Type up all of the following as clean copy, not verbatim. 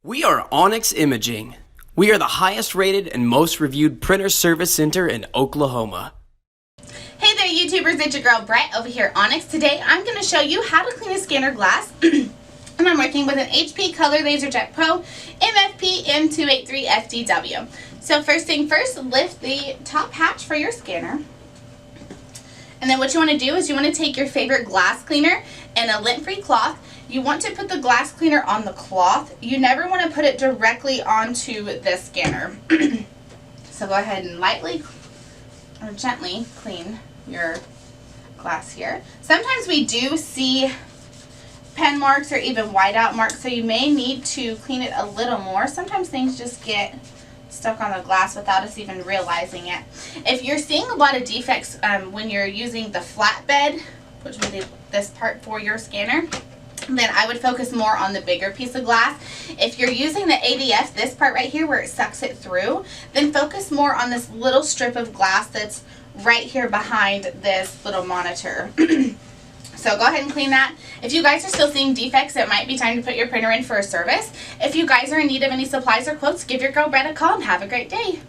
We are Onyx Imaging. We are the highest rated and most reviewed printer service center in Oklahoma. Hey there YouTubers, it's your girl Brett over here at Onyx. Today I'm going to show you how to clean a scanner glass. And I'm working with an HP Color LaserJet Pro MFP M283fdw. So first thing first, lift the top hatch for your scanner. And then what you want to do is you want to take your favorite glass cleaner and a lint-free cloth. You want to put the glass cleaner on the cloth. You never want to put it directly onto the scanner. So go ahead and lightly or gently clean your glass here. Sometimes we do see pen marks or even whiteout marks, so you may need to clean it a little more. Sometimes things just get stuck on the glass without us even realizing it. If you're seeing a lot of defects when you're using the flatbed, which would be this part for your scanner, then I would focus more on the bigger piece of glass. If you're using the ADF, this part right here where it sucks it through, then focus more on this little strip of glass that's right here behind this little monitor. So go ahead and clean that. If you guys are still seeing defects, it might be time to put your printer in for a service. If you guys are in need of any supplies or quotes, give your girl Brett a call and have a great day.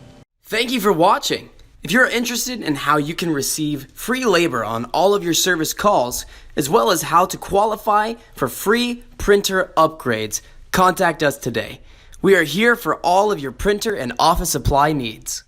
Thank you for watching. If you're interested in how you can receive free labor on all of your service calls, as well as how to qualify for free printer upgrades, contact us today. We are here for all of your printer and office supply needs.